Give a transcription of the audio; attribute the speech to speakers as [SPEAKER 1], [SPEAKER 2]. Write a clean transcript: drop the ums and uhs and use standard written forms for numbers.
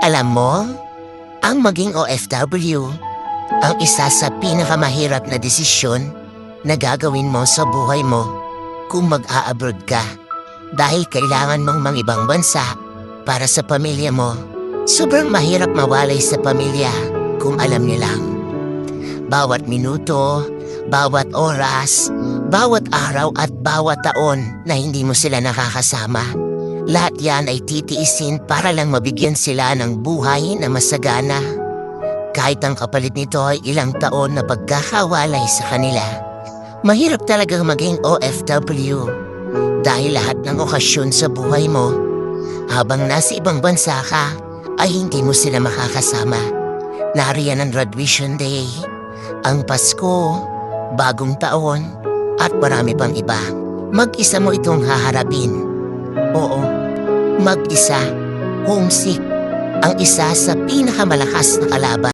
[SPEAKER 1] Alam mo, ang maging OFW, ang isa sa pinakamahirap na desisyon na gagawin mo sa buhay mo kung mag-a-abroad ka. Dahil kailangan mong mangibang bansa para sa pamilya mo. Sobrang mahirap mawalay sa pamilya kung alam niyo lang. Bawat minuto, bawat oras, bawat araw at bawat taon na hindi mo sila nakakasama. Lahat yan ay titiisin para lang mabigyan sila ng buhay na masagana. Kahit ang kapalit nito ay ilang taon na pagkakawalay sa kanila. Mahirap talagang maging OFW dahil lahat ng okasyon sa buhay mo, habang nasa ibang bansa ka, ay hindi mo sila makakasama. Nariyan ang graduation day, ang Pasko, bagong taon, at marami pang iba. Mag-isa mo itong haharapin. Oo, mag-isa, homesick, ang isa sa pinakamalakas na kalaban.